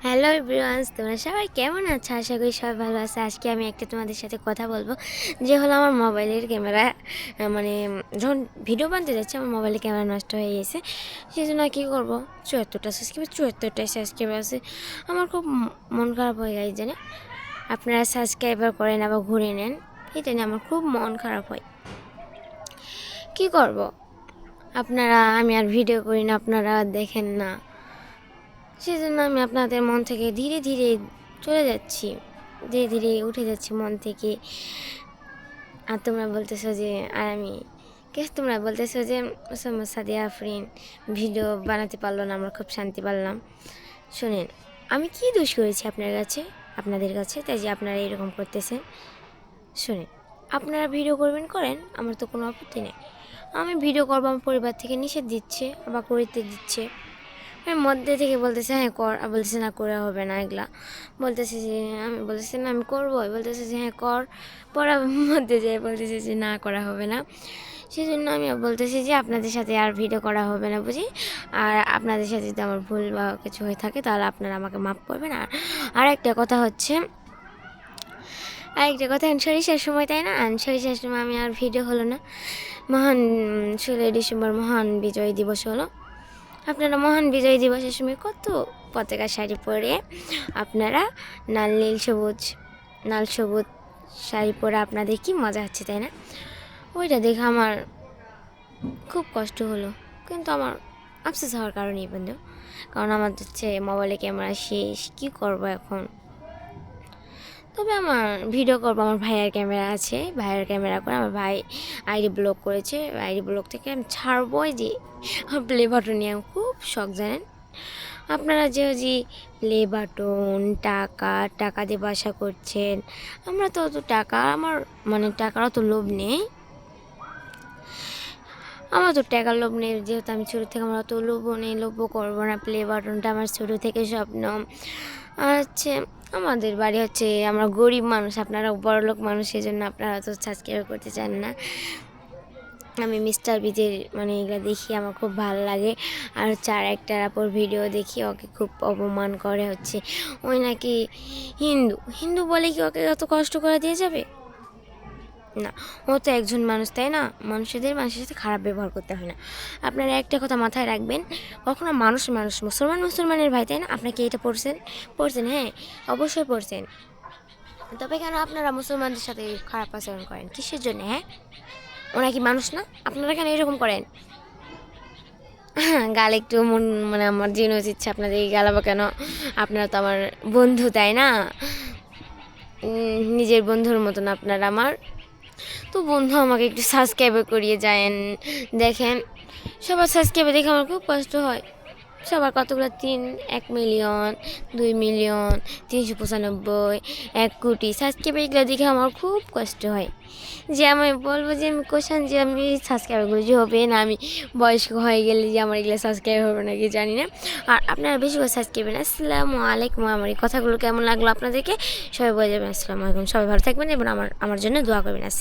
Hello everyone, তোমরা সবাই কেমন আছো? আশা করি সবাই ভালো আছে। আজকে আমি একটা তোমাদের সাথে কথা বলবো, যে হলো আমার মোবাইলের ক্যামেরা। মানে যখন ভিডিও বানতে যাচ্ছি আমার মোবাইলের ক্যামেরা নষ্ট হয়ে গেছে। সেই জন্য কী করবো, 74টাই সাবস্ক্রাইবার আছে। আমার খুব মন খারাপ হয়ে গেছে জানে। আপনারা সাবস্ক্রাইবার করেন আবার ঘুরে নেন, এটা নিয়ে আমার খুব মন খারাপ হয়। কি করব, আমি আর ভিডিও করি না, আপনারা দেখেন না। সেই জন্য আমি আপনাদের মন থেকে ধীরে ধীরে চলে যাচ্ছি, ধীরে ধীরে উঠে যাচ্ছি মন থেকে। আর তোমরা বলতেছো যে তোমরা বলতেছো যে সাদিয়া আফরিন ভিডিও বানাতে পারলো না, আমরা খুব শান্তি পারলাম। শোনেন, আমি কি দোষ করেছি আপনাদের কাছে তাই যে আপনারা এরকম করতেছেন? শোনেন, আপনারা ভিডিও করবেন করেন, আমার তো কোনো আপত্তি নেই। আমি ভিডিও করবো, আমার পরিবার থেকে নিষেধ দিচ্ছে, আবার করতে দিচ্ছে। মধ্যে থেকে বলতেছে হ্যাঁ কর, আর বলতেছে না করে হবে না এগুলা। বলতেছে যে আমি বলতেছি না আমি করবো, বলতেছে যে হ্যাঁ কর। পড়ার মধ্যে যেয়ে বলতেছে যে না করা হবে না। সেই জন্য আমি বলতেছি যে আপনাদের সাথে আর ভিডিও করা হবে না বুঝি। আর আপনাদের সাথে যদি আমার ভুল বা কিছু হয়ে থাকে তাহলে আপনারা আমাকে মাফ করবেন। আর একটা কথা হচ্ছে, সরিষার সময় তাই না, সরিষার সময় আমি আর ভিডিও হলো না। মহান 16 ডিসেম্বর মহান বিজয় দিবস হলো। আপনারা মহান বিজয় দিবসের সময় কত পতাকা শাড়ি পরে আপনারা লাল সবুজ শাড়ি পরে আপনাদের কি মজা হচ্ছে তাই না? ওইটা দেখে আমার খুব কষ্ট হলো, কিন্তু আমার আফসোস হওয়ার কারণেই বন্ধু, কারণ আমার হচ্ছে মোবাইলে ক্যামেরা শেষ, কি করব এখন। তবে আমার ভিডিও করবো, আমার ভাইয়ের ক্যামেরা আছে, ভাইয়ের ক্যামেরা করে আমার ভাই আইডি ব্লক করেছে, আইডি ব্লক থেকে আমি ছাড়বই। যে আমার প্লে বাটন নিয়ে আমি খুব শখ জানেন। আপনারা যে প্লে বাটন টাকা দিয়ে বাসা করছেন, আমরা তো অত টাকা, টাকার অত লোভ নেই, আমার তো টাকার লোভ নেই। যেহেতু আমি ছোটো থেকে আমার অত লোভও নেই, লোভও করবো না। প্লে বাটনটা আমার ছোটো থেকে স্বপ্ন। আর হচ্ছে আমাদের বাড়ি হচ্ছে, আমরা গরিব মানুষ, আপনারা বড়লোক মানুষ, সেই জন্য আপনারা তো সাবস্ক্রাইব করতে চান না। আমি মিস্টার বিজের এগুলো দেখি, আমার খুব ভালো লাগে। আর হচ্ছে আর একটার আপর ভিডিও দেখি, ওকে খুব অপমান করে, হচ্ছে ওই নাকি হিন্দু বলে কি ওকে অত কষ্ট করে দিয়ে যাবে না? ও তো একজন মানুষ তাই না, মানুষের সাথে খারাপ ব্যবহার করতে হয় না। আপনারা একটা কথা মাথায় রাখবেন, কখনো মানুষ মুসলমানের ভাই তাই না? আপনাকে এটা পড়ছেন? হ্যাঁ অবশ্যই পড়ছেন। তবে কেন আপনারা মুসলমানদের সাথে খারাপ আচরণ করেন কিসের জন্য? হ্যাঁ, ওরা কি মানুষ না? আপনারা কেন এরকম করেন? গাল একটু আমার জেনে ইচ্ছে আপনাদের গালাবো কেন? আপনারা তো আমার বন্ধু তাই না, নিজের বন্ধুর মতন আপনারা আমার। তো বন্ধু আমাকে একটু সাবস্ক্রাইব করিয়ে যায়েন। দেখেন, সবার সাবস্ক্রাইবে দেখে আমার খুব কষ্ট হয়। সবার কতগুলো 1 মিলিয়ন, 2 মিলিয়ন, 395, 1 কোটি সাবস্ক্রাইবার, এগুলো দেখে আমার খুব কষ্ট হয়। যে আমি বলবো যে আমি যে আমি সাবস্ক্রাইবারগুলো যে হবে না, আমি বয়স্ক হয়ে গেলে যে আমার এগুলো সাবস্ক্রাইব হবে নাকি জানি না। আর আপনারা বেশি করে সাবস্ক্রাইব না। আসসালামু আলাইকুম। আমার এই কথাগুলো কেমন লাগলো আপনাদেরকে সবাই বলে যাবেন। আসসালামু আলাইকুম, সবাই ভালো থাকবেন এবং আমার জন্য দোয়া করবেন। আসসালাম।